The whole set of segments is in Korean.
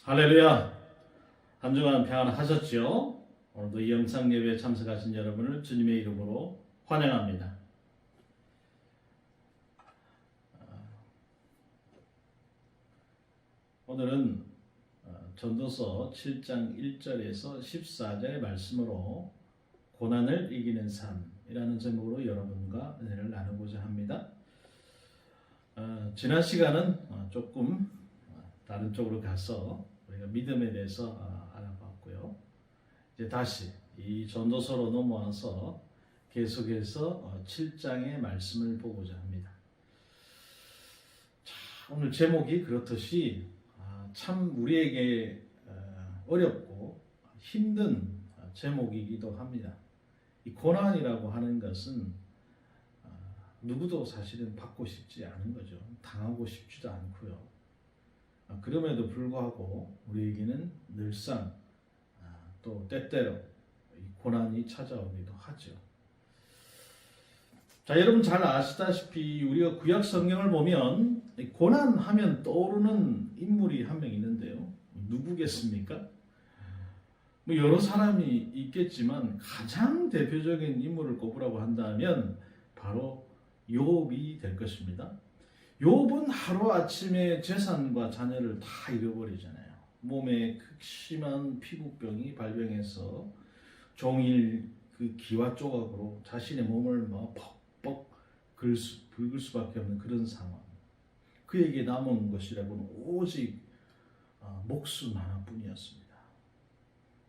할렐루야! 한 주간 평안하셨지요? 오늘도 이 영상 예배에 참석하신 여러분을 주님의 이름으로 환영합니다. 오늘은 전도서 7장 1절에서 14절의 말씀으로 고난을 이기는 삶이라는 제목으로 여러분과 은혜를 나누고자 합니다. 지난 시간은 조금 다른 쪽으로 가서 우리가 믿음에 대해서 알아봤고요. 이제 다시 이 전도서로 넘어와서 계속해서 7장의 말씀을 보고자 합니다. 자, 오늘 제목이 그렇듯이 참 우리에게 어렵고 힘든 제목이기도 합니다. 이 고난이라고 하는 것은 누구도 사실은 받고 싶지 않은 거죠. 당하고 싶지도 않고요. 그럼에도 불구하고 우리에게는 늘상 또 때때로 고난이 찾아오기도 하죠. 자, 여러분 잘 아시다시피 우리가 구약 성경을 보면 고난하면 떠오르는 인물이 한 명 있는데요. 누구겠습니까? 뭐 여러 사람이 있겠지만 가장 대표적인 인물을 꼽으라고 한다면 바로 욥이 될 것입니다. 욥은 하루아침에 재산과 자녀를 다 잃어버리잖아요. 몸에 극심한 피부병이 발병해서 종일 그 기와 조각으로 자신의 몸을 벅벅 긁을 수밖에 없는 그런 상황. 그에게 남은 것이라고는 오직 목숨 하나뿐이었습니다.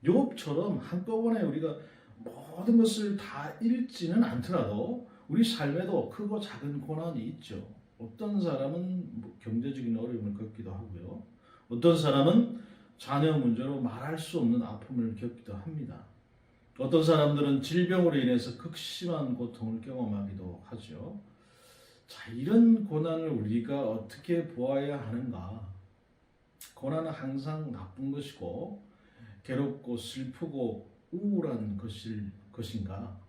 욥처럼 한꺼번에 우리가 모든 것을 다 잃지는 않더라도 우리 삶에도 크고 작은 고난이 있죠. 어떤 사람은 경제적인 어려움을 겪기도 하고요. 어떤 사람은 자녀 문제로 말할 수 없는 아픔을 겪기도 합니다. 어떤 사람들은 질병으로 인해서 극심한 고통을 경험하기도 하죠. 자, 이런 고난을 우리가 어떻게 보아야 하는가? 고난은 항상 나쁜 것이고 괴롭고 슬프고 우울한 것인가?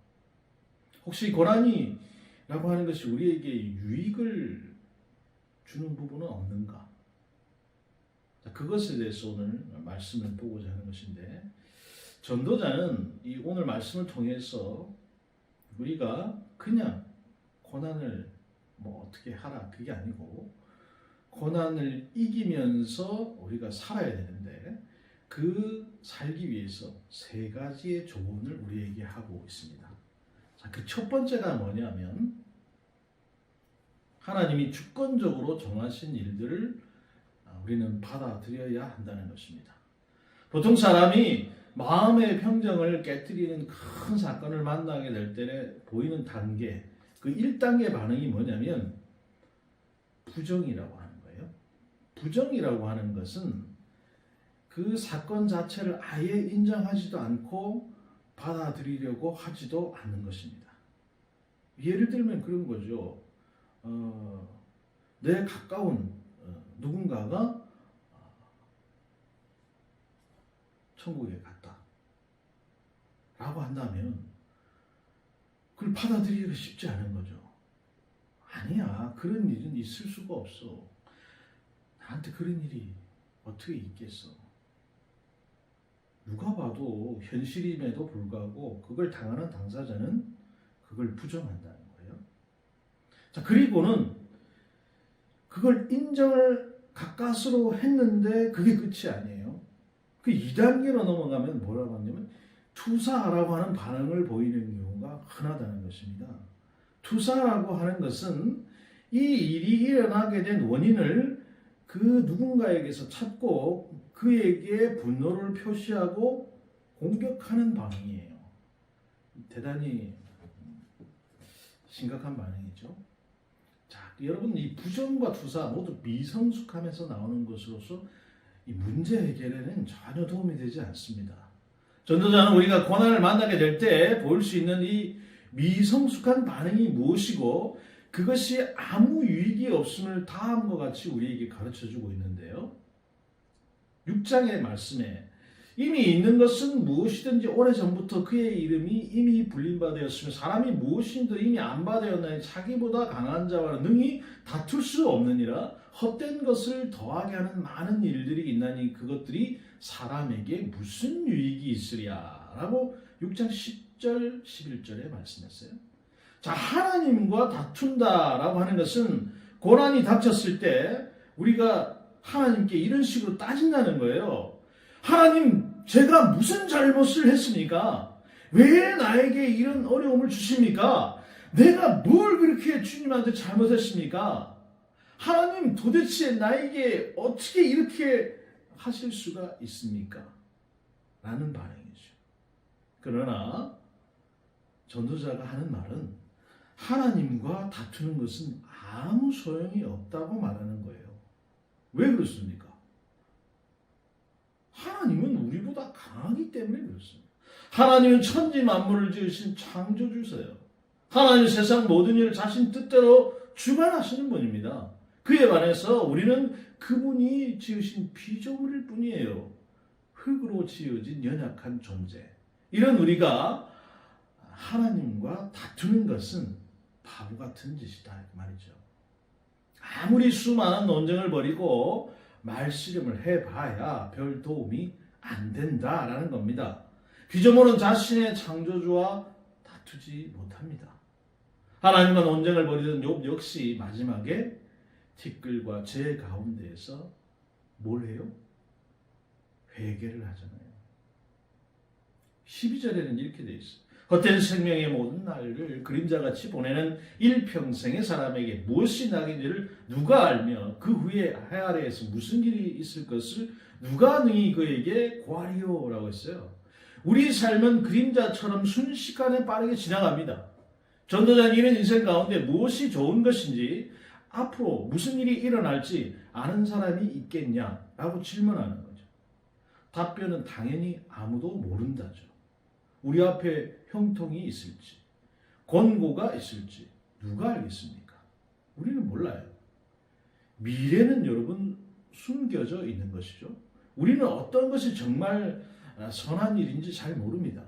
혹시 고난이라고 하는 것이 우리에게 유익을 주는 부분은 없는가? 자, 그것에 대해서 오늘 말씀을 보고자 하는 것인데, 전도자는 이 오늘 말씀을 통해서 우리가 그냥 고난을 어떻게 하라 그게 아니고 고난을 이기면서 우리가 살아야 되는데 그 살기 위해서 세 가지의 조언을 우리에게 하고 있습니다. 자, 그 첫 번째가 뭐냐면 하나님이 주권적으로 정하신 일들을 우리는 받아들여야 한다는 것입니다. 보통 사람이 마음의 평정을 깨뜨리는 큰 사건을 만나게 될 때 보이는 단계, 그 1단계 반응이 뭐냐면 부정이라고 하는 거예요. 부정이라고 하는 것은 그 사건 자체를 아예 인정하지도 않고 받아들이려고 하지도 않는 것입니다. 예를 들면 그런 거죠. 내 가까운 누군가가 천국에 갔다 라고 한다면 그걸 받아들이기가 쉽지 않은 거죠. 아니야, 그런 일은 있을 수가 없어. 나한테 그런 일이 어떻게 있겠어. 누가 봐도 현실임에도 불구하고 그걸 당하는 당사자는 그걸 부정한다는 거예요. 자, 그리고는 그걸 인정을 가까스로 했는데 그게 끝이 아니에요. 그 2단계로 넘어가면 뭐라고 하냐면 투사라고 하는 반응을 보이는 경우가 흔하다는 것입니다. 투사라고 하는 것은 이 일이 일어나게 된 원인을 그 누군가에게서 찾고 그에게 분노를 표시하고 공격하는 반응이에요. 대단히 심각한 반응이죠. 자, 여러분, 이 부정과 투사 모두 미성숙함에서 나오는 것으로서 이 문제 해결에는 전혀 도움이 되지 않습니다. 전도자는 우리가 고난을 만나게 될 때 볼 수 있는 이 미성숙한 반응이 무엇이고 그것이 아무 유익이 없음을 다음과 같이 우리에게 가르쳐주고 있는데요. 6장의 말씀에 이미 있는 것은 무엇이든지 오래전부터 그의 이름이 이미 불린 바 되었으며 사람이 무엇인도 이미 안 바 되었나니 자기보다 강한 자와는 능히 다툴 수 없느니라. 헛된 것을 더하게 하는 많은 일들이 있나니 그것들이 사람에게 무슨 유익이 있으랴 라고 6장 10절 11절에 말씀했어요. 자, 하나님과 다툰다라고 하는 것은 고난이 닥쳤을 때 우리가 하나님께 이런 식으로 따진다는 거예요. 하나님, 제가 무슨 잘못을 했습니까? 왜 나에게 이런 어려움을 주십니까? 내가 뭘 그렇게 주님한테 잘못했습니까? 하나님, 도대체 나에게 어떻게 이렇게 하실 수가 있습니까? 라는 반응이죠. 그러나 전도자가 하는 말은 하나님과 다투는 것은 아무 소용이 없다고 말하는 거예요. 왜 그렇습니까? 하나님은 우리보다 강하기 때문에 그렇습니다. 하나님은 천지 만물을 지으신 창조주세요. 하나님은 세상 모든 일을 자신 뜻대로 주관하시는 분입니다. 그에 반해서 우리는 그분이 지으신 피조물일 뿐이에요. 흙으로 지어진 연약한 존재. 이런 우리가 하나님과 다투는 것은 바보 같은 짓이다 말이죠. 아무리 수많은 논쟁을 벌이고 말씨름을 해봐야 별 도움이 안 된다라는 겁니다. 피조물은 자신의 창조주와 다투지 못합니다. 하나님과 논쟁을 벌이던 욥 역시 마지막에 티끌과 재 가운데에서 뭘 해요? 회개를 하잖아요. 12절에는 이렇게 되어 있어요. 헛된 생명의 모든 날을 그림자같이 보내는 일평생의 사람에게 무엇이 낙인지를 누가 알며 그 후에 해 아래에서 무슨 일이 있을 것을 누가 능히 그에게 고하리요? 라고 했어요. 우리 삶은 그림자처럼 순식간에 빠르게 지나갑니다. 전도자는 이런 인생 가운데 무엇이 좋은 것인지 앞으로 무슨 일이 일어날지 아는 사람이 있겠냐라고 질문하는 거죠. 답변은 당연히 아무도 모른다죠. 우리 앞에 형통이 있을지, 권고가 있을지 누가 알겠습니까? 우리는 몰라요. 미래는 여러분 숨겨져 있는 것이죠. 우리는 어떤 것이 정말 선한 일인지 잘 모릅니다.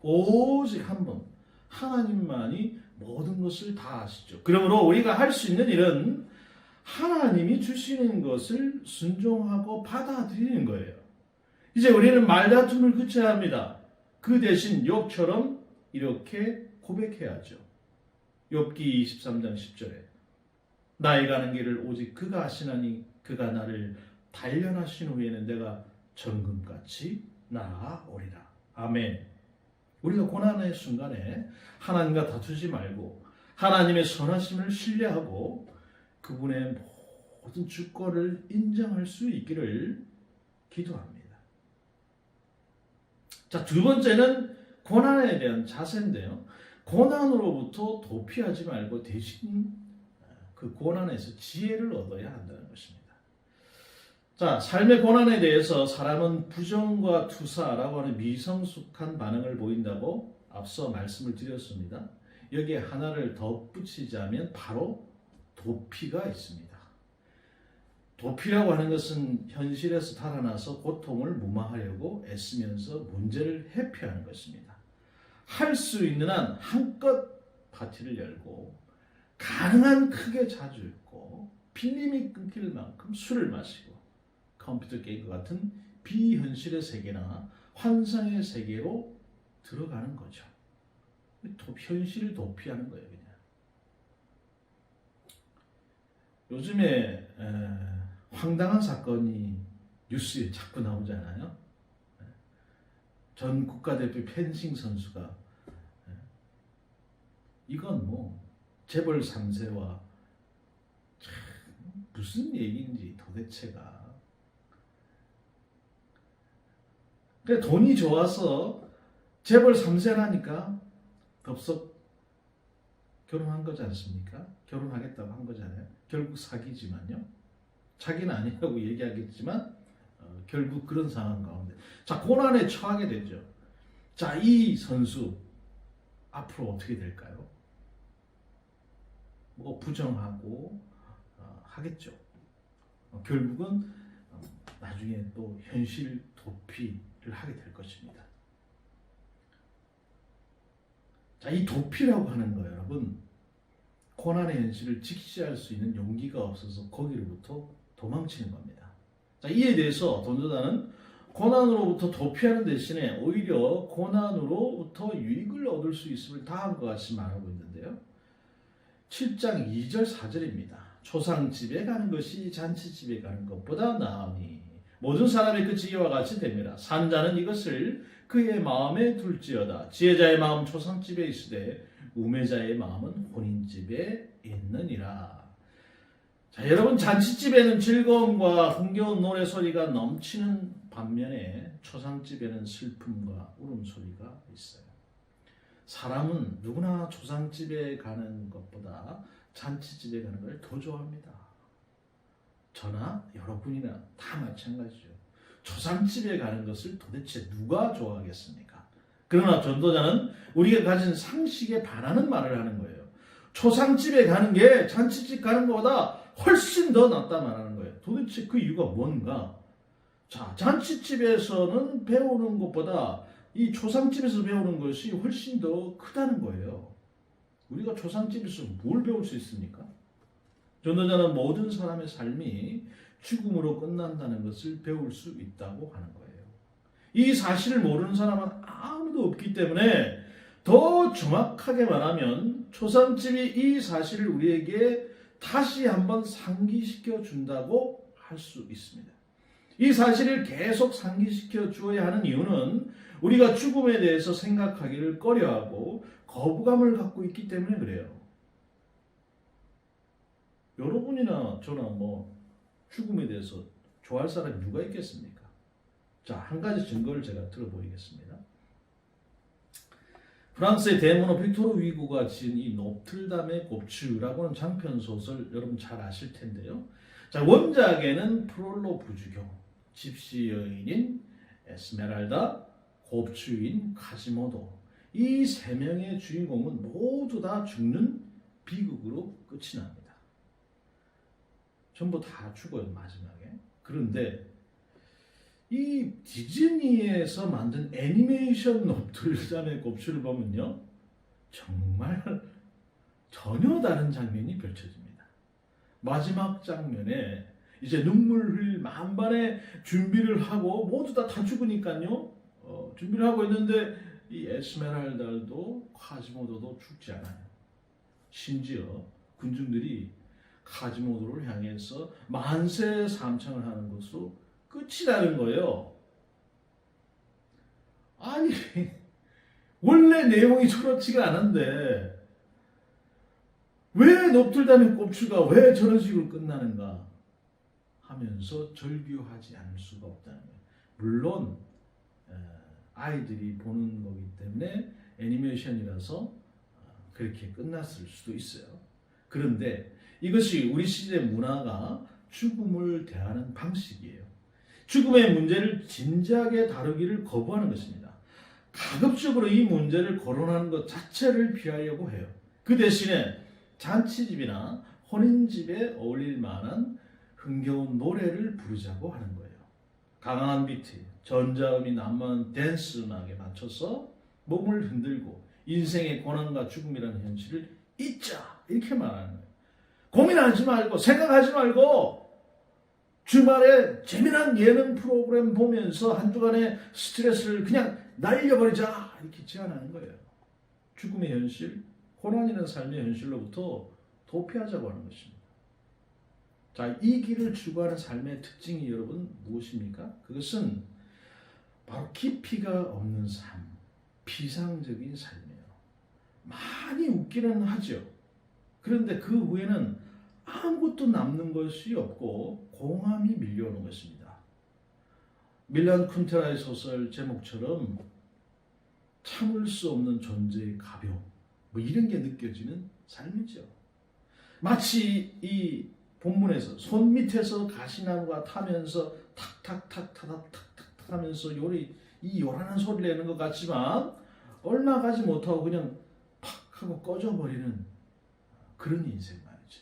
오직 한 번 하나님만이 모든 것을 다 아시죠. 그러므로 우리가 할 수 있는 일은 하나님이 주시는 것을 순종하고 받아들이는 거예요. 이제 우리는 말다툼을 그쳐야 합니다. 그 대신 욥처럼 이렇게 고백해야죠. 욥기 23장 10절에 나의 가는 길을 오직 그가 아시나니 그가 나를 단련하신 후에는 내가 정금같이 나아오리라. 아멘. 우리가 고난의 순간에 하나님과 다투지 말고 하나님의 선하심을 신뢰하고 그분의 모든 주권을 인정할 수 있기를 기도합니다. 자, 두 번째는 고난에 대한 자세인데요. 고난으로부터 도피하지 말고 대신 그 고난에서 지혜를 얻어야 한다는 것입니다. 자, 삶의 고난에 대해서 사람은 부정과 투사라고 하는 미성숙한 반응을 보인다고 앞서 말씀을 드렸습니다. 여기에 하나를 덧붙이자면 바로 도피가 있습니다. 도피라고 하는 것은 현실에서 달아나서 고통을 무마하려고 애쓰면서 문제를 회피하는 것입니다. 할 수 있는 한 한껏 파티를 열고 가능한 크게 자주 읽고 필름이 끊길 만큼 술을 마시고 컴퓨터 게임과 같은 비현실의 세계나 환상의 세계로 들어가는 거죠. 현실을 도피하는 거예요. 그냥. 요즘에 황당한 사건이 뉴스에 자꾸 나오잖아요. 전 국가대표 펜싱 선수가 이건 뭐 재벌 3세와 무슨 얘기인지 도대체가. 그래, 돈이 좋아서 재벌 3세라니까 덥석 결혼한 거지 않습니까? 결혼하겠다고 한 거잖아요. 결국 사기지만요. 자기는 아니라고 얘기하겠지만 결국 그런 상황 가운데 자, 고난에 처하게 되죠. 자, 이 선수 앞으로 어떻게 될까요? 뭐 부정하고 하겠죠. 결국은 나중에 또 현실 도피 하게 될 것입니다. 자, 이 도피라고 하는 거예요, 여러분. 고난의 현실을 직시할 수 있는 용기가 없어서 거기로부터 도망치는 겁니다. 자, 이에 대해서 돈조다는 고난으로부터 도피하는 대신에 오히려 고난으로부터 유익을 얻을 수 있음을 다음과 같이 말하고 있는데요. 7장 2절 4절입니다. 초상집에 가는 것이 잔치집에 가는 것보다 나으니 모든 사람의 끝이 이와 같이 됩니다. 산자는 이것을 그의 마음에 둘지어다. 지혜자의 마음 초상집에 있으되 우매자의 마음은 혼인집에 있느니라. 자, 여러분, 잔치집에는 즐거움과 흥겨운 노래소리가 넘치는 반면에 초상집에는 슬픔과 울음소리가 있어요. 사람은 누구나 초상집에 가는 것보다 잔치집에 가는 걸 더 좋아합니다. 저나 여러분이나 다 마찬가지죠. 초상집에 가는 것을 도대체 누가 좋아하겠습니까? 그러나 전도자는 우리가 가진 상식에 반하는 말을 하는 거예요. 초상집에 가는 게 잔치집 가는 것보다 훨씬 더 낫다 말하는 거예요. 도대체 그 이유가 뭔가? 자, 잔치집에서는 배우는 것보다 이 초상집에서 배우는 것이 훨씬 더 크다는 거예요. 우리가 초상집에서 뭘 배울 수 있습니까? 전도자는 모든 사람의 삶이 죽음으로 끝난다는 것을 배울 수 있다고 하는 거예요. 이 사실을 모르는 사람은 아무도 없기 때문에 더 정확하게 말하면 초상집이 이 사실을 우리에게 다시 한번 상기시켜 준다고 할 수 있습니다. 이 사실을 계속 상기시켜 주어야 하는 이유는 우리가 죽음에 대해서 생각하기를 꺼려하고 거부감을 갖고 있기 때문에 그래요. 여러분이나 저나 죽음에 대해서 좋아할 사람이 누가 있겠습니까? 자, 한 가지 증거를 제가 들어보이겠습니다. 프랑스의 대문호 빅토르 위고가 지은 이 노틀담의 곱추라고 하는 장편 소설 여러분 잘 아실 텐데요. 자, 원작에는 프롤로 부주교, 집시 여인인 에스메랄다, 곱추인 카지모도 이 세 명의 주인공은 모두 다 죽는 비극으로 끝이 납니다. 전부 다 죽어요, 마지막에. 그런데 이 디즈니에서 만든 애니메이션 노틀담의 곱추를 보면요, 정말 전혀 다른 장면이 펼쳐집니다. 마지막 장면에 이제 눈물 흘릴 만반의 준비를 하고 모두 다 죽으니까요, 준비를 하고 있는데 이 에스메랄다도 카지모도도 죽지 않아요. 심지어 군중들이 카지모도를 향해서 만세 삼창을 하는 것으로 끝이 나는 거예요. 아니, 원래 내용이 저렇지가 않은데 왜 노틀담의 곱추가 왜 저런 식으로 끝나는가 하면서 절규하지 않을 수가 없다는 거예요. 물론 아이들이 보는 거기 때문에 애니메이션이라서 그렇게 끝났을 수도 있어요. 그런데 이것이 우리 시대 문화가 죽음을 대하는 방식이에요. 죽음의 문제를 진지하게 다루기를 거부하는 것입니다. 가급적으로 이 문제를 거론하는 것 자체를 피하려고 해요. 그 대신에 잔치집이나 혼인집에 어울릴 만한 흥겨운 노래를 부르자고 하는 거예요. 강한 비트, 전자음이 남은 댄스 음악에 맞춰서 몸을 흔들고 인생의 고난과 죽음이라는 현실을 잊자, 이렇게 말하는 거예요. 고민하지 말고 생각하지 말고 주말에 재미난 예능 프로그램 보면서 한 주간의 스트레스를 그냥 날려버리자, 이렇게 제안하는 거예요. 죽음의 현실, 고난이라는 삶의 현실로부터 도피하자고 하는 것입니다. 자, 이 길을 추구하는 삶의 특징이 여러분 무엇입니까? 그것은 바로 깊이가 없는 삶, 피상적인 삶이에요. 많이 웃기는 하죠. 그런데 그 후에는 아무것도 남는 것이 없고 공함이 밀려오는 것입니다. 밀란 쿤테라의 소설 제목처럼 참을 수 없는 존재의 가벼움, 이런 게 느껴지는 삶이죠. 마치 이 본문에서 손 밑에서 가시나무가 타면서 탁탁탁탁탁탁탁 하면서 이 요란한 소리를 내는 것 같지만 얼마 가지 못하고 그냥 팍 하고 꺼져버리는 그런 인생 말이죠.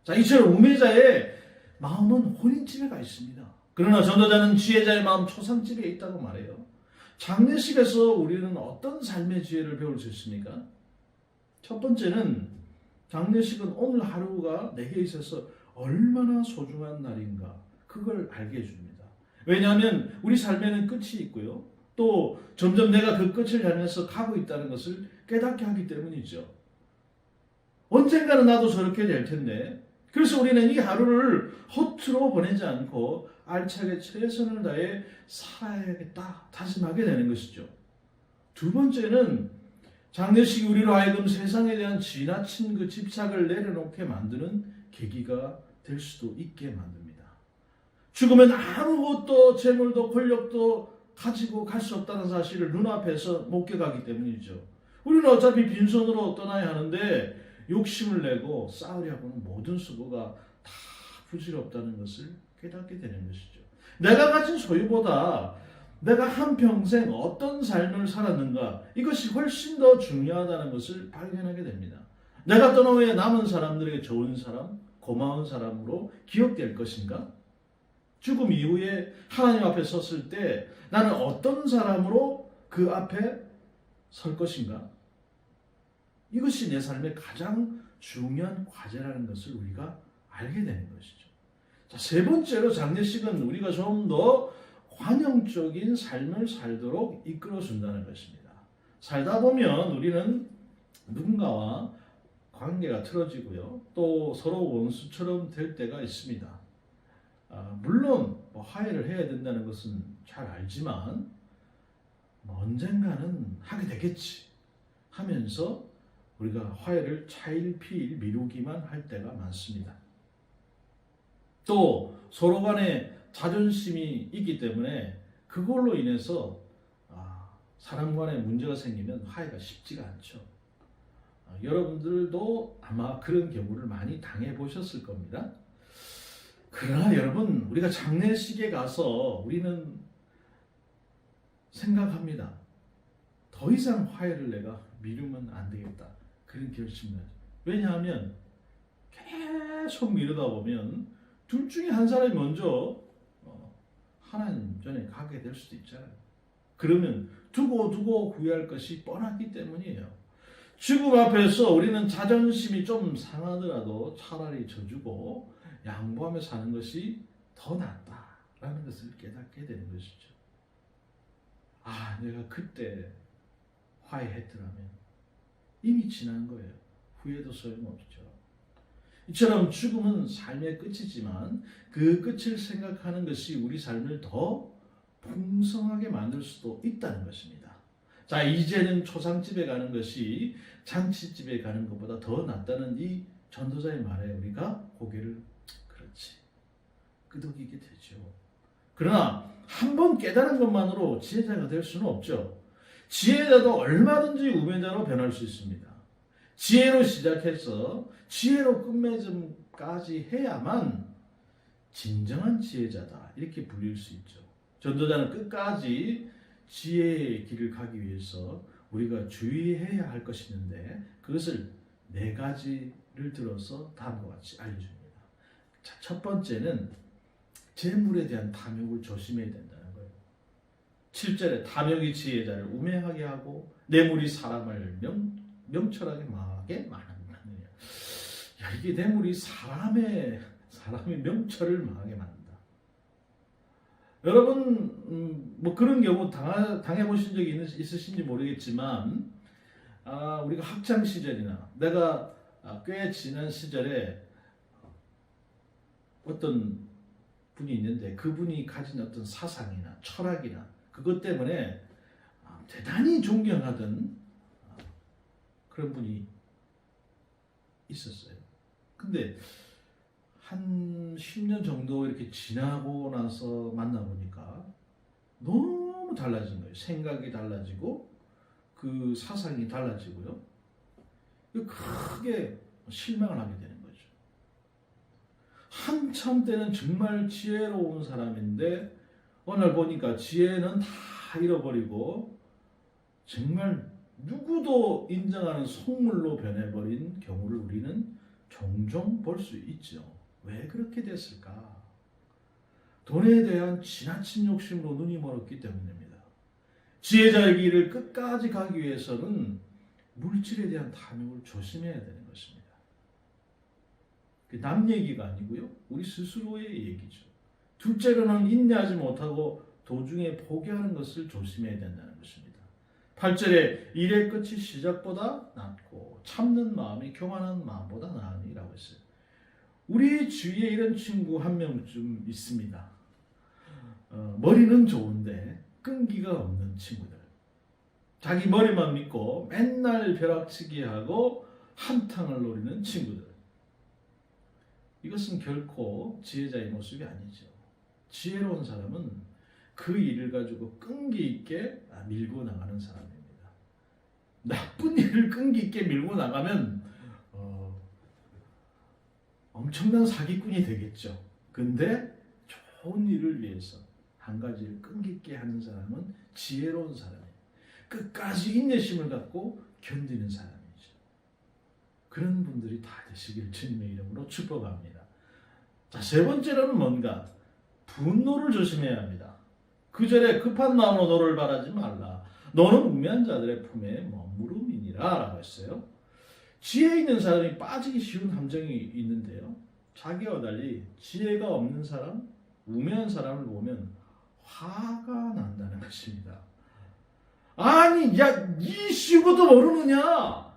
자, 이처럼 우매자의 마음은 혼인집에 가 있습니다. 그러나 전도자는 지혜자의 마음 초상집에 있다고 말해요. 장례식에서 우리는 어떤 삶의 지혜를 배울 수 있습니까? 첫 번째는 장례식은 오늘 하루가 내게 있어서 얼마나 소중한 날인가 그걸 알게 해줍니다. 왜냐하면 우리 삶에는 끝이 있고요. 또 점점 내가 그 끝을 향해서 가고 있다는 것을 깨닫게 하기 때문이죠. 언젠가는 나도 저렇게 될 텐데 그래서 우리는 이 하루를 허투루 보내지 않고 알차게 최선을 다해 살아야겠다 다짐하게 되는 것이죠. 두 번째는 장례식이 우리로 하여금 세상에 대한 지나친 그 집착을 내려놓게 만드는 계기가 될 수도 있게 만듭니다. 죽으면 아무것도 재물도 권력도 가지고 갈 수 없다는 사실을 눈앞에서 목격하기 때문이죠. 우리는 어차피 빈손으로 떠나야 하는데 욕심을 내고 쌓으려고는 모든 수고가 다 부질없다는 것을 깨닫게 되는 것이죠. 내가 가진 소유보다 내가 한평생 어떤 삶을 살았는가 이것이 훨씬 더 중요하다는 것을 발견하게 됩니다. 내가 떠난 후에 남은 사람들에게 좋은 사람, 고마운 사람으로 기억될 것인가? 죽음 이후에 하나님 앞에 섰을 때 나는 어떤 사람으로 그 앞에 설 것인가? 이것이 내 삶의 가장 중요한 과제라는 것을 우리가 알게 되는 것이죠. 자, 세 번째로 장례식은 우리가 좀 더 환영적인 삶을 살도록 이끌어준다는 것입니다. 살다 보면 우리는 누군가와 관계가 틀어지고요. 또 서로 원수처럼 될 때가 있습니다. 물론 화해를 해야 된다는 것은 잘 알지만 언젠가는 하게 되겠지 하면서 우리가 화해를 차일피일 미루기만 할 때가 많습니다. 또 서로 간에 자존심이 있기 때문에 그걸로 인해서 사람 간에 문제가 생기면 화해가 쉽지가 않죠. 여러분들도 아마 그런 경우를 많이 당해보셨을 겁니다. 그러나 여러분, 우리가 장례식에 가서 우리는 생각합니다. 더 이상 화해를 내가 미루면 안 되겠다. 그런 결심을 하죠. 왜냐하면 계속 미루다 보면 둘 중에 한 사람이 먼저 하나님 전에 가게 될 수도 있잖아요. 그러면 두고 구애할 것이 뻔하기 때문이에요. 죽음 앞에서 우리는 자존심이 좀 상하더라도 차라리 져주고 양보하며 사는 것이 더 낫다라는 것을 깨닫게 되는 것이죠. 내가 그때 화해했더라면 이미 지난 거예요. 후회도 소용없죠. 이처럼 죽음은 삶의 끝이지만 그 끝을 생각하는 것이 우리 삶을 더 풍성하게 만들 수도 있다는 것입니다. 자, 이제는 초상집에 가는 것이 잔치집에 가는 것보다 더 낫다는 이 전도자의 말에 우리가 고개를 그렇지 끄덕이게 되죠. 그러나 한번 깨달은 것만으로 지혜자가 될 수는 없죠. 지혜자도 얼마든지 우매자로 변할 수 있습니다. 지혜로 시작해서 지혜로 끝맺음까지 해야만 진정한 지혜자다 이렇게 불릴 수 있죠. 전도자는 끝까지 지혜의 길을 가기 위해서 우리가 주의해야 할 것이 있는데 그것을 네 가지를 들어서 다음과 같이 알려줍니다. 자, 첫 번째는 재물에 대한 탐욕을 조심해야 된다는 거예요. 7절에 탐욕이 지혜자를 우매하게 하고 뇌물이 사람을 명철하게 망하게 만듭니다. 이게 뇌물이 사람의 명철을 망하게 만든다. 여러분 그런 경우 당해보신 적이 있으신지 모르겠지만 우리가 학창 시절이나 내가 꽤 지난 시절에 어떤 분이 있는데 그분이 가진 어떤 사상이나 철학이나 그것 때문에 대단히 존경하던 그런 분이 있었어요. 근데 한 10년 정도 이렇게 지나고 나서 만나보니까 너무 달라진 거예요. 생각이 달라지고 그 사상이 달라지고요. 크게 실망을 하게 되는 거죠. 한참 때는 정말 지혜로운 사람인데 어느 날 보니까 지혜는 다 잃어버리고 정말 누구도 인정하는 속물로 변해버린 경우를 우리는 종종 볼 수 있죠. 왜 그렇게 됐을까? 돈에 대한 지나친 욕심으로 눈이 멀었기 때문입니다. 지혜자의 길을 끝까지 가기 위해서는 물질에 대한 탐욕을 조심해야 되는 것입니다. 남 얘기가 아니고요. 우리 스스로의 얘기죠. 둘째로는 인내하지 못하고 도중에 포기하는 것을 조심해야 된다는 것입니다. 8절에 일의 끝이 시작보다 낫고 참는 마음이 교만한 마음보다 나으니라고 했어요. 우리 주위에 이런 친구 한 명쯤 있습니다. 머리는 좋은데 끈기가 없는 친구들. 자기 머리만 믿고 맨날 벼락치기 하고 한탕을 노리는 친구들. 이것은 결코 지혜자의 모습이 아니죠. 지혜로운 사람은 그 일을 가지고 끈기 있게 밀고 나가는 사람입니다. 나쁜 일을 끈기 있게 밀고 나가면 엄청난 사기꾼이 되겠죠. 근데 좋은 일을 위해서 한 가지를 끈기 있게 하는 사람은 지혜로운 사람이에요. 끝까지 인내심을 갖고 견디는 사람이죠. 그런 분들이 다 되시길 주님의 이름으로 축복합니다. 자, 세 번째로는 뭔가? 분노를 조심해야 합니다. 9절에 급한 마음으로 너를 바라지 말라. 너는 우매한 자들의 품에 머무름이니라 라고 했어요. 지혜 있는 사람이 빠지기 쉬운 함정이 있는데요. 자기와 달리 지혜가 없는 사람, 우매한 사람을 보면 화가 난다는 것입니다. 아니, 야, 이 쉬고도 모르느냐?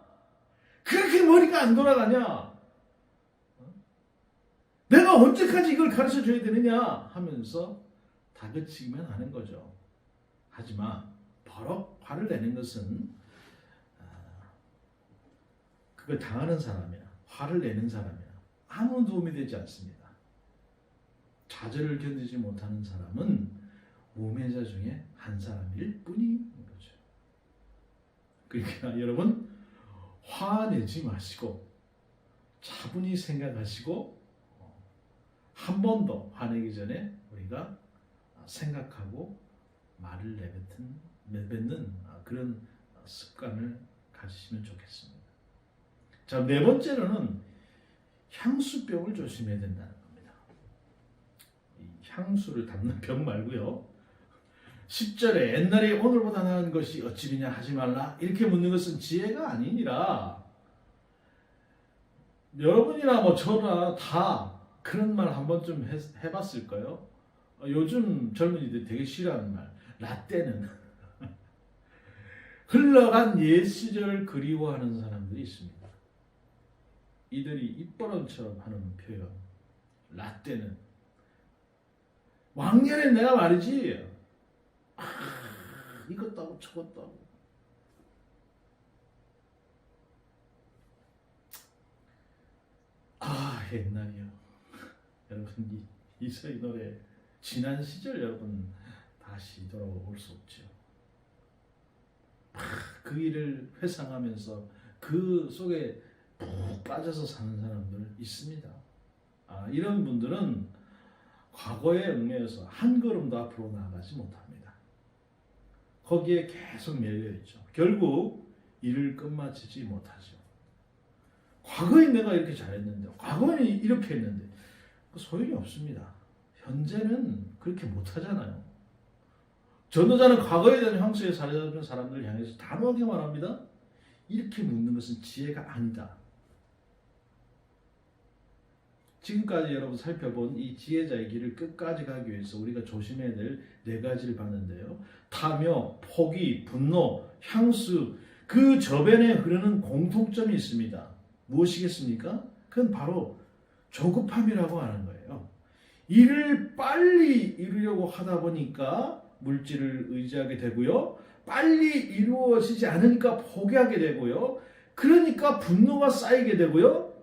그렇게 머리가 안 돌아가냐? 내가 언제까지 이걸 가르쳐 줘야 되느냐? 하면서 다그치기만 하는 거죠. 하지만 버럭 화를 내는 것은 그걸 당하는 사람이나 화를 내는 사람이나 아무 도움이 되지 않습니다. 좌절을 견디지 못하는 사람은 우매자 중에 한 사람일 뿐인 거죠. 그러니까 여러분 화내지 마시고 차분히 생각하시고 한 번 더 화내기 전에 우리가 생각하고 말을 내뱉는 그런 습관을 가지시면 좋겠습니다. 자, 네 번째로는 향수병을 조심해야 된다는 겁니다. 이 향수를 담는 병 말고요. 10절에 옛날에 오늘보다 나은 것이 어찌리냐 하지 말라 이렇게 묻는 것은 지혜가 아니니라. 여러분이나 저나 다 그런 말 한 번쯤 해봤을까요? 요즘 젊은이들이 되게 싫어하는 말, 라떼는. 흘러간 옛 시절을 그리워하는 사람들이 있습니다. 이들이 입버릇처럼 하는 표현, 라떼는. 왕년에 내가 말이지, 이것도 하고 저것도 하고. 옛날이요. 여러분, 이 노래, 지난 시절 여러분 다시 돌아올 수 없죠. 그 일을 회상하면서 그 속에 푹 빠져서 사는 사람들 있습니다. 이런 분들은 과거에 얽매여서 한 걸음도 앞으로 나아가지 못합니다. 거기에 계속 매여있죠. 결국 일을 끝마치지 못하죠. 과거에 내가 이렇게 잘했는데, 과거에 이렇게 했는데 소용이 없습니다. 현재는 그렇게 못하잖아요. 전도자는 과거에 대한 향수에 사로잡힌 사람들을 향해서 단호하게 말합니다. 이렇게 묻는 것은 지혜가 아니다. 지금까지 여러분 살펴본 이 지혜자의 길을 끝까지 가기 위해서 우리가 조심해야 될 네 가지를 봤는데요. 탐욕, 포기, 분노, 향수, 그 저변에 흐르는 공통점이 있습니다. 무엇이겠습니까? 그건 바로 조급함이라고 하는 거예요. 일을 빨리 이루려고 하다 보니까 물질을 의지하게 되고요. 빨리 이루어지지 않으니까 포기하게 되고요. 그러니까 분노가 쌓이게 되고요.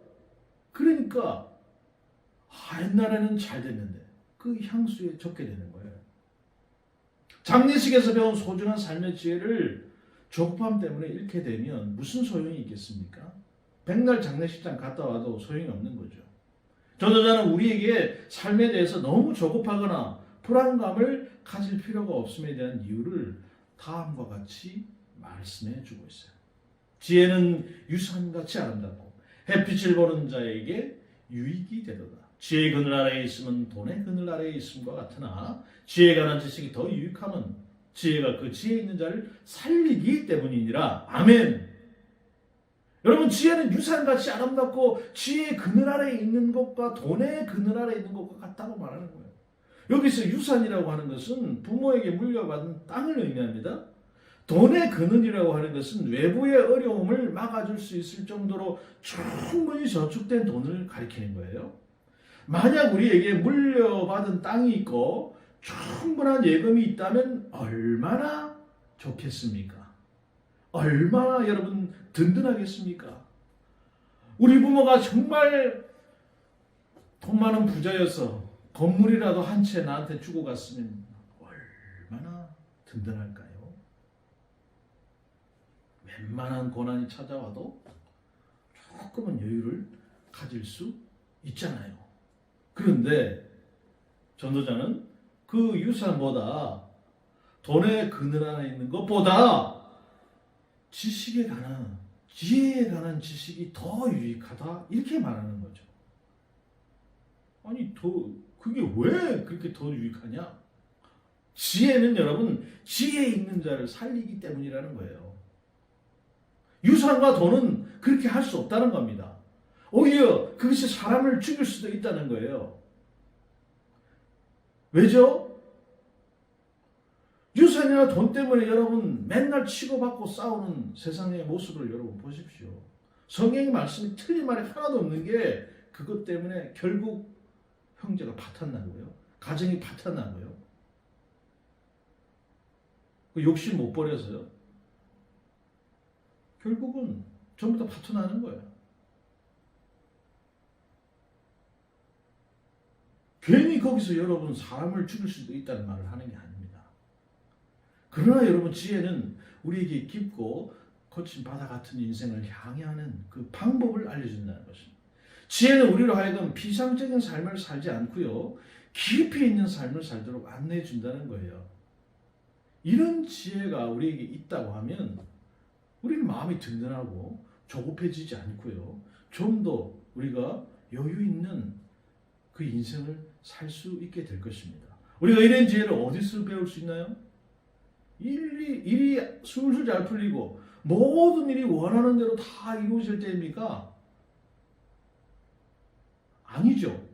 그러니까 옛날에는 잘 됐는데 그 향수에 젖게 되는 거예요. 장례식에서 배운 소중한 삶의 지혜를 조급함 때문에 잃게 되면 무슨 소용이 있겠습니까? 백날 장례식장 갔다 와도 소용이 없는 거죠. 전도자는 우리에게 삶에 대해서 너무 조급하거나 불안감을 가질 필요가 없음에 대한 이유를 다음과 같이 말씀해 주고 있어요. 지혜는 유산같이 아름답고 햇빛을 보는 자에게 유익이 되도다. 지혜의 그늘 아래에 있으면 돈의 그늘 아래에 있음과 같으나 지혜에 관한 지식이 더 유익함은 지혜가 그 지혜 있는 자를 살리기 때문이니라. 아멘. 여러분, 지혜는 유산같이 아름답고 지혜의 그늘 아래에 있는 것과 돈의 그늘 아래에 있는 것과 같다고 말하는 거예요. 여기서 유산이라고 하는 것은 부모에게 물려받은 땅을 의미합니다. 돈의 그늘이라고 하는 것은 외부의 어려움을 막아줄 수 있을 정도로 충분히 저축된 돈을 가리키는 거예요. 만약 우리에게 물려받은 땅이 있고 충분한 예금이 있다면 얼마나 좋겠습니까? 얼마나 여러분 든든하겠습니까? 우리 부모가 정말 돈 많은 부자여서 건물이라도 한 채 나한테 주고 갔으면 얼마나 든든할까요? 웬만한 고난이 찾아와도 조금은 여유를 가질 수 있잖아요. 그런데 전도자는 그 유산보다 돈의 그늘 안에 있는 것보다 지식에 관한, 지혜에 관한 지식이 더 유익하다, 이렇게 말하는 거죠. 아니, 그게 왜 그렇게 더 유익하냐? 지혜는 여러분, 지혜 있는 자를 살리기 때문이라는 거예요. 유산과 돈은 그렇게 할 수 없다는 겁니다. 오히려 그것이 사람을 죽일 수도 있다는 거예요. 왜죠? 유산이나 돈 때문에 여러분 맨날 치고받고 싸우는 세상의 모습을 여러분 보십시오. 성경의 말씀이 틀린 말이 하나도 없는 게 그것 때문에 결국 형제가 파탄나고요. 가정이 파탄나고요. 그 욕심 못 버려서요. 결국은 전부 다 파탄나는 거예요. 괜히 거기서 여러분 사람을 죽일 수도 있다는 말을 하는 게 아닙니다. 그러나 여러분, 지혜는 우리에게 깊고 거친 바다 같은 인생을 향하는 그 방법을 알려준다는 것입니다. 지혜는 우리로 하여금 피상적인 삶을 살지 않고요, 깊이 있는 삶을 살도록 안내해 준다는 거예요. 이런 지혜가 우리에게 있다고 하면 우리는 마음이 든든하고 조급해지지 않고요, 좀 더 우리가 여유 있는 그 인생을 살 수 있게 될 것입니다. 우리가 이런 지혜를 어디서 배울 수 있나요? 일이 술술 잘 풀리고 모든 일이 원하는 대로 다 이루어질 때입니까? 아니죠.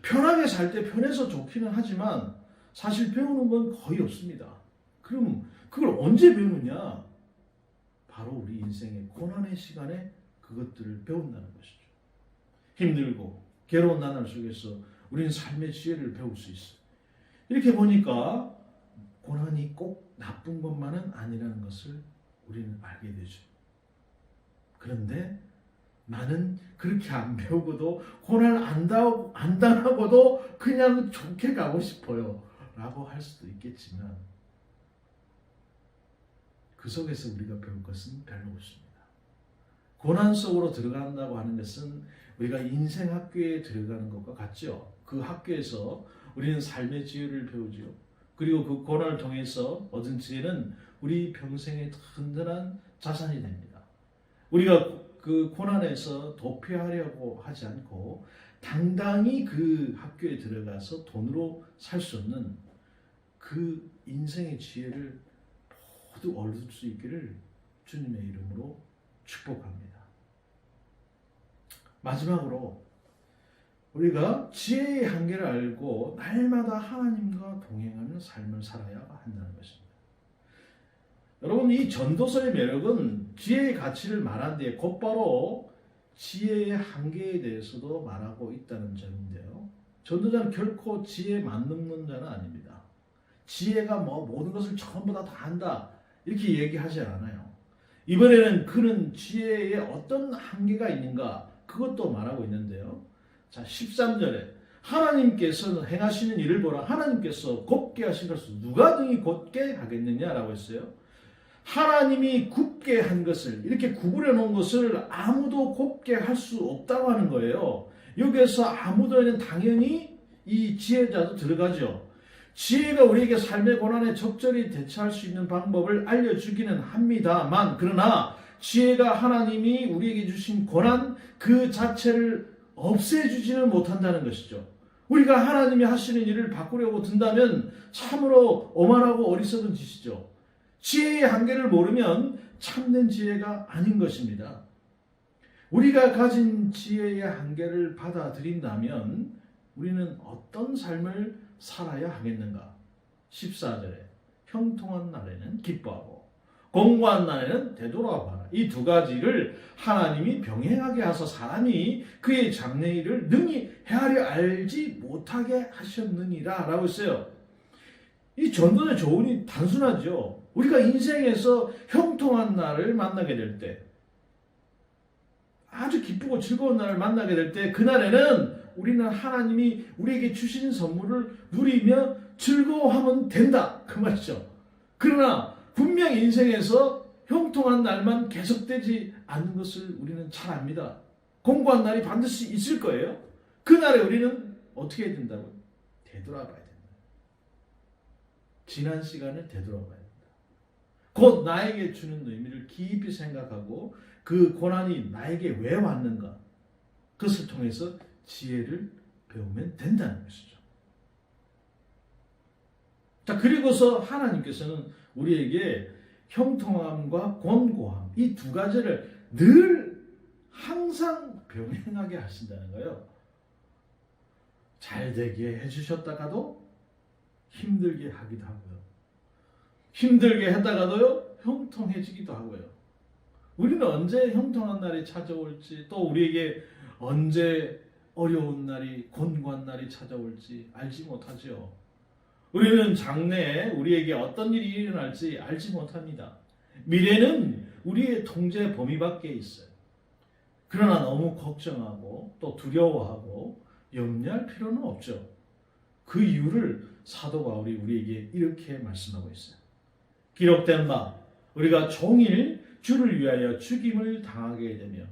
편하게 살 때 편해서 좋기는 하지만 사실 배우는 건 거의 없습니다. 그럼 그걸 언제 배우느냐? 바로 우리 인생의 고난의 시간에 그것들을 배운다는 것이죠. 힘들고 괴로운 나날 속에서 우리는 삶의 지혜를 배울 수 있어요. 이렇게 보니까 고난이 꼭 나쁜 것만은 아니라는 것을 우리는 알게 되죠. 그런데 나는 그렇게 안 배우고도 고난 안 당하고도 그냥 좋게 가고 싶어요 라고 할 수도 있겠지만 그 속에서 우리가 배울 것은 별로 없습니다. 고난 속으로 들어간다고 하는 것은 우리가 인생 학교에 들어가는 것과 같죠. 그 학교에서 우리는 삶의 지혜를 배우죠. 그리고 그 고난을 통해서 얻은 지혜는 우리 평생의 든든한 자산이 됩니다. 우리가 그 고난에서 도피하려고 하지 않고 당당히 그 학교에 들어가서 돈으로 살 수 없는 그 인생의 지혜를 모두 얻을 수 있기를 주님의 이름으로 축복합니다. 마지막으로 우리가 지혜의 한계를 알고 날마다 하나님과 동행하는 삶을 살아야 한다는 것입니다. 여러분, 이 전도서의 매력은 지혜의 가치를 말한 뒤에 곧바로 지혜의 한계에 대해서도 말하고 있다는 점인데요. 전도자는 결코 지혜만 넘는 자는 아닙니다. 지혜가 모든 것을 전부 다 한다 이렇게 얘기하지 않아요. 이번에는 그는 지혜에 어떤 한계가 있는가 그것도 말하고 있는데요. 자, 13절에 하나님께서 행하시는 일을 보라. 하나님께서 곱게 하신 것을 누가 등이 곧게 하겠느냐라고 했어요. 하나님이 굽게 한 것을, 이렇게 구부려 놓은 것을 아무도 곱게 할 수 없다고 하는 거예요. 여기에서 아무도는 당연히 이 지혜자도 들어가죠. 지혜가 우리에게 삶의 고난에 적절히 대처할 수 있는 방법을 알려주기는 합니다만, 그러나 지혜가 하나님이 우리에게 주신 고난 그 자체를 없애주지는 못한다는 것이죠. 우리가 하나님이 하시는 일을 바꾸려고 든다면 참으로 오만하고 어리석은 짓이죠. 지혜의 한계를 모르면 참된 지혜가 아닌 것입니다. 우리가 가진 지혜의 한계를 받아들인다면 우리는 어떤 삶을 살아야 하겠는가? 14절에 형통한 날에는 기뻐하고 공고한 날에는 되돌아봐라. 이 두 가지를 하나님이 병행하게 하사 사람이 그의 장래일을 능히 헤아려 알지 못하게 하셨느니라 라고 했어요. 이 전도의 조언이 단순하죠. 우리가 인생에서 형통한 날을 만나게 될 때, 아주 기쁘고 즐거운 날을 만나게 될 때, 그날에는 우리는 하나님이 우리에게 주신 선물을 누리며 즐거워하면 된다 그 말이죠. 그러나 분명 인생에서 형통한 날만 계속되지 않는 것을 우리는 잘 압니다. 공고한 날이 반드시 있을 거예요. 그날에 우리는 어떻게 해야 된다고요? 되돌아봐야 된다. 지난 시간을 되돌아봐야 된다. 곧 나에게 주는 의미를 깊이 생각하고 그 고난이 나에게 왜 왔는가, 그것을 통해서 지혜를 배우면 된다는 것이죠. 자, 그리고서 하나님께서는 우리에게 형통함과 권고함, 이 두 가지를 늘 항상 병행하게 하신다는 거예요. 잘 되게 해주셨다가도 힘들게 하기도 하고요. 힘들게 했다가도요, 형통해지기도 하고요. 우리는 언제 형통한 날이 찾아올지, 또 우리에게 언제 어려운 날이, 곤고한 날이 찾아올지 알지 못하죠. 우리는 장래에 우리에게 어떤 일이 일어날지 알지 못합니다. 미래는 우리의 통제 범위 밖에 있어요. 그러나 너무 걱정하고 또 두려워하고 염려할 필요는 없죠. 그 이유를 사도 바울이 우리에게 이렇게 말씀하고 있어요. 기록된 바 우리가 종일 주를 위하여 죽임을 당하게 되며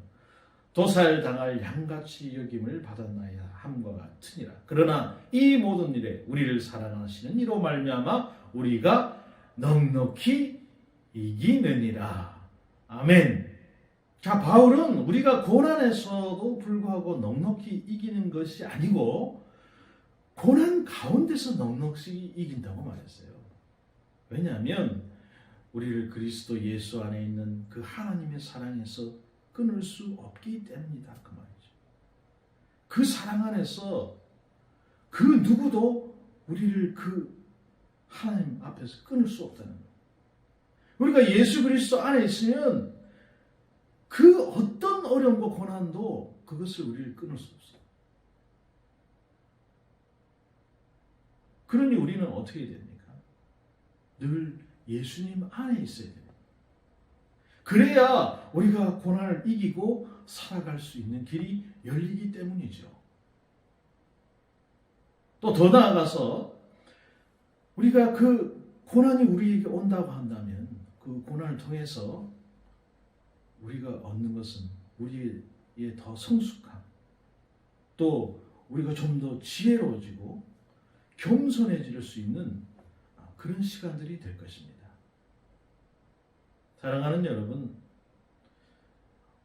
도살당할 양같이 여김을 받았나이다 함과 같으니라. 그러나 이 모든 일에 우리를 사랑하시는 이로 말미암아 우리가 넉넉히 이기느니라. 아멘. 자, 바울은 우리가 고난에서도 불구하고 넉넉히 이기는 것이 아니고 고난 가운데서 넉넉히 이긴다고 말했어요. 왜냐하면 우리를 그리스도 예수 안에 있는 그 하나님의 사랑에서 끊을 수 없기 때문이다 그 말이죠. 그 사랑 안에서 그 누구도 우리를 그 하나님 앞에서 끊을 수 없다는 거예요. 우리가 예수 그리스도 안에 있으면 그 어떤 어려움과 고난도 그것을 우리를 끊을 수 없어요. 그러니 우리는 어떻게 해야 됩니까? 늘 예수님 안에 있어야 돼요. 그래야 우리가 고난을 이기고 살아갈 수 있는 길이 열리기 때문이죠. 또 더 나아가서 우리가 그 고난이 우리에게 온다고 한다면 그 고난을 통해서 우리가 얻는 것은 우리의 더 성숙함, 또 우리가 좀 더 지혜로워지고 겸손해질 수 있는 그런 시간들이 될 것입니다. 사랑하는 여러분,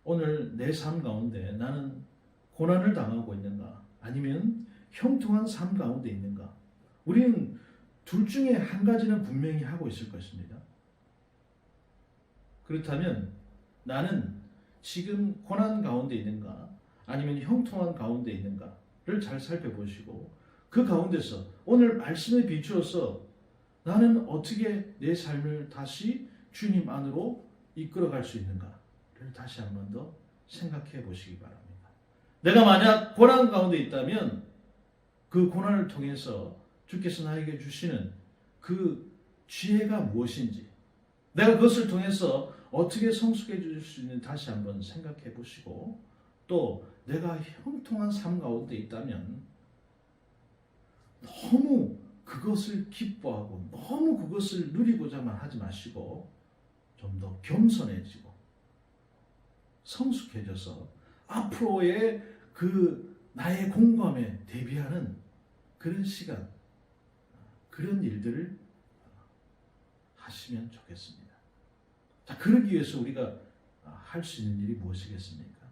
오늘 내 삶 가운데 나는 고난을 당하고 있는가? 아니면 형통한 삶 가운데 있는가? 우리는 둘 중에 한 가지는 분명히 하고 있을 것입니다. 그렇다면 나는 지금 고난 가운데 있는가? 아니면 형통한 가운데 있는가를 잘 살펴보시고 그 가운데서 오늘 말씀에 비추어서 나는 어떻게 내 삶을 다시 주님 안으로 이끌어갈 수 있는가를 다시 한 번 더 생각해 보시기 바랍니다. 내가 만약 고난 가운데 있다면 그 고난을 통해서 주께서 나에게 주시는 그 지혜가 무엇인지, 내가 그것을 통해서 어떻게 성숙해질 수 있는지 다시 한번 생각해 보시고, 또 내가 형통한 삶 가운데 있다면 너무 그것을 기뻐하고 너무 그것을 누리고자만 하지 마시고 좀 더 겸손해지고 성숙해져서 앞으로의 그 나의 공감에 대비하는 그런 시간, 그런 일들을 하시면 좋겠습니다. 자, 그러기 위해서 우리가 할 수 있는 일이 무엇이겠습니까?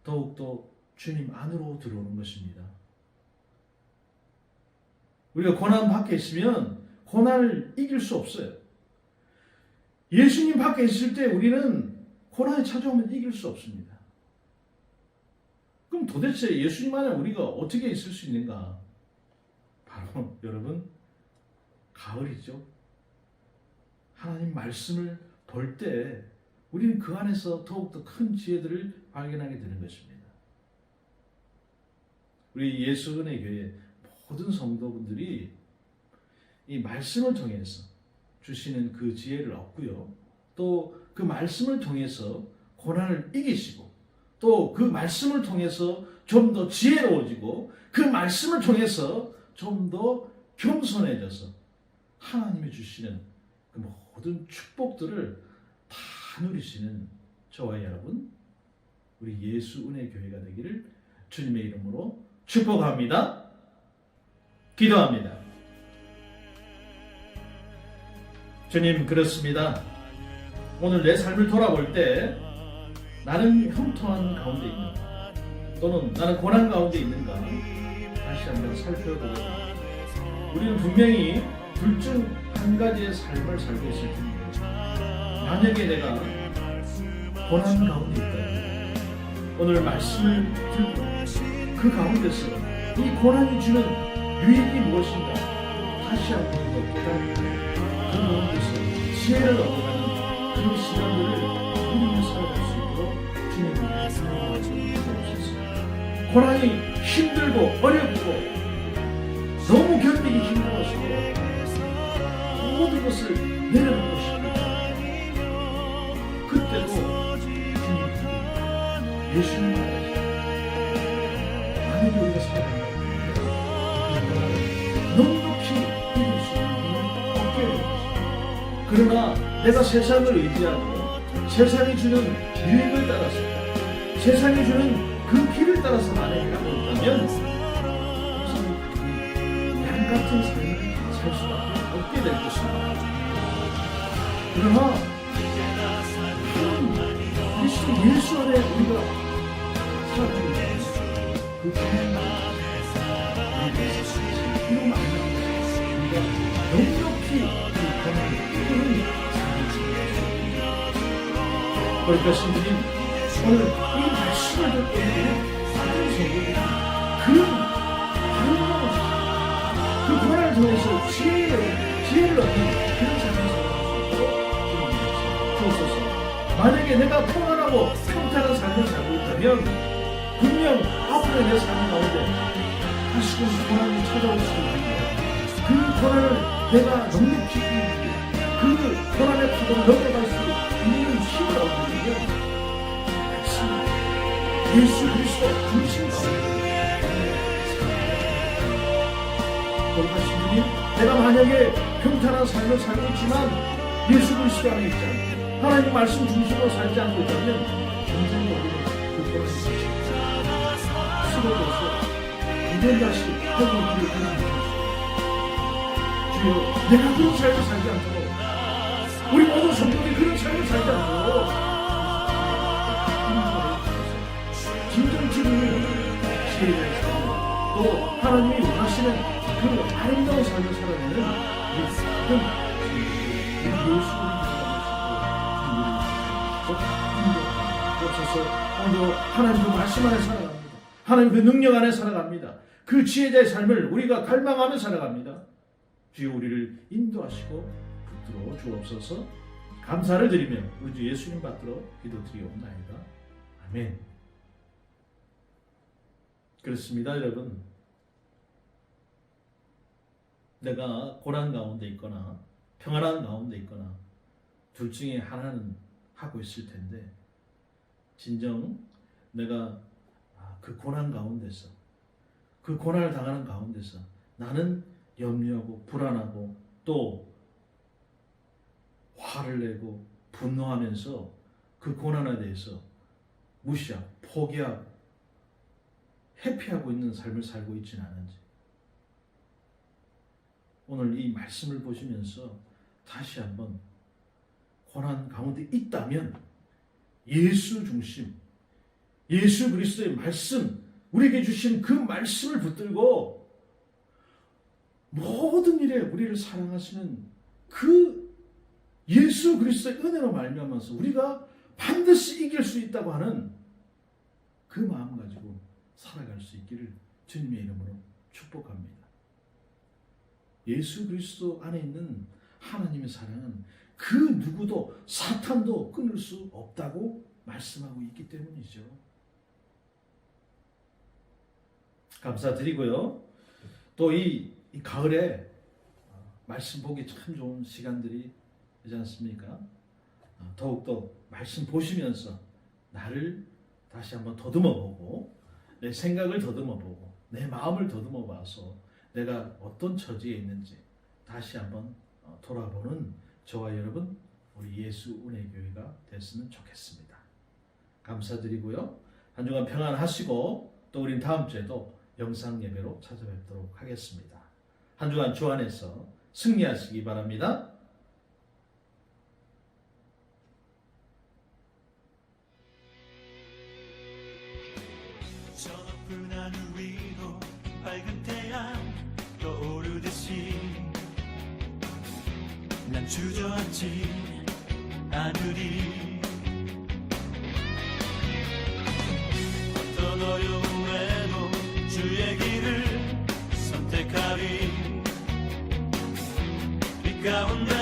더욱더 주님 안으로 들어오는 것입니다. 우리가 고난 밖에 있으면 고난을 이길 수 없어요. 예수님 밖에 있을 때 우리는 고난이 찾아오면 이길 수 없습니다. 그럼 도대체 예수님 안에 우리가 어떻게 있을 수 있는가? 바로 여러분, 가을이죠. 하나님 말씀을 볼 때 우리는 그 안에서 더욱더 큰 지혜들을 발견하게 되는 것입니다. 우리 예수 은혜 교회 모든 성도분들이 이 말씀을 통해서 주시는 그 지혜를 얻고요. 또 그 말씀을 통해서 고난을 이기시고 또 그 말씀을 통해서 좀 더 지혜로워지고 그 말씀을 통해서 좀 더 겸손해져서 하나님이 주시는 그 모든 축복들을 다 누리시는 저와 여러분, 우리 예수 은혜 교회가 되기를 주님의 이름으로 축복합니다. 기도합니다. 주님, 그렇습니다. 오늘 내 삶을 돌아볼 때 나는 형통한 가운데 있는가 또는 나는 고난 가운데 있는가 다시 한번 살펴보고 우리는 분명히 둘 중 한 가지의 삶을 살고 있을 텐데 만약에 내가 고난 가운데 있다면 오늘 말씀을 듣고 그 가운데서 이 고난이 주는 유익이 무엇인가 다시 한번 더 깨닫고 그 가운데서 지혜를 얻어가는 그 시간들을 우리는 살아갈 수 있도록 주님께 주옵소서. 고난이 힘들고 어렵고 너무 견디기 힘들어서 모든 것을 내려놓고 싶습니다. 그때도 주님 예수님 말하시죠. 만약에 우리가 살아간다면 넉넉히 이길 수 있는 힘을 얻게 될 것입니다. 그러나 내가 세상을 의지하고 세상이 주는 유익을 따라서 세상이 주는 그 길을 따라서 만약에 가고 있다면 양 같은 삶을 살 수밖에 없게 될 것입니다. 그러나 그리스도 예수 안에 우리가 살아가고 있는 그 고난을 우리가 넉넉히 그 고난을 이기는 그러니까 신부님 오늘 이 말씀을 듣고 있는 많은 성도들이 그 고난을 통해서 지혜를 얻는 그런 삶을 살아갈 수 있도록 주옵소서. 만약에 내가 평안하고 평탄한 삶을 살고 있다면 분명 앞으로 내 삶 가운데 다시금 고난이 찾아올 수 있는데 그 고난을 내가 넉넉히 이기고 그 고난의 파도를 넘어갈 수 있는 힘을 얻는 게 예수 그리스도 중심 가운데 돌아가신 분이 내가 만약에 평탄한 삶을 살고 있지만 예수 그리스도 안에 있지 않고 하나님 말씀 중심으로 살지 않고 있다면 굉장히 우리는 그 고난을 쓰러져서 이번 다시 회복을 드리는 주여 내가 그런 삶을 살지 않도록 우리 모든 성도들이 그런 삶을 살지 않도록 진정치는 지혜를 살고 또 하나님이 원하시는 그 아름다운 삶을 살아내는 우리 모든 예수를 오늘도 하나님 그 말씀 안에 살아갑니다. 하나님 그 능력 안에 살아갑니다. 그 지혜자의 삶을 우리가 갈망하며 살아갑니다. 주여 우리를 인도하시고 붙들어 주옵소서. 감사를 드리며 우리 주 예수님 받들어 기도드리옵나이다. 아멘. 그렇습니다, 여러분. 내가 고난 가운데 있거나 평안한 가운데 있거나 둘 중에 하나는 하고 있을 텐데 진정 내가 그 고난 가운데서 그 고난을 당하는 가운데서 나는 염려하고 불안하고 또 화를 내고 분노하면서 그 고난에 대해서 무시하고 포기하고 회피하고 있는 삶을 살고 있지는 않은지 오늘 이 말씀을 보시면서 다시 한번 고난 가운데 있다면 예수 중심, 예수 그리스도의 말씀 우리에게 주신 그 말씀을 붙들고 모든 일에 우리를 사랑하시는 그 예수 그리스도의 은혜로 말미암아서 우리가 반드시 이길 수 있다고 하는 그 마음 가지고 살아갈 수 있기를 주님의 이름으로 축복합니다. 예수 그리스도 안에 있는 하나님의 사랑은 그 누구도 사탄도 끊을 수 없다고 말씀하고 있기 때문이죠. 감사드리고요. 또 이 가을에 말씀 보기 참 좋은 시간들이 되지 않습니까? 더욱더 말씀 보시면서 나를 다시 한번 더듬어보고 내 생각을 더듬어보고 내 마음을 더듬어봐서 내가 어떤 처지에 있는지 다시 한번 돌아보는 저와 여러분 우리 예수 은혜교회가 됐으면 좋겠습니다. 감사드리고요. 한 주간 평안하시고 또 우린 다음 주에도 영상 예배로 찾아뵙도록 하겠습니다. 한 주간 주 안에서 승리하시기 바랍니다. 저 높은 하늘 위로 밝은 태양 떠오르듯이 난 주저앉지 않으리. 어떤 어려움에도 주의 길을 선택하리. 빛 가운데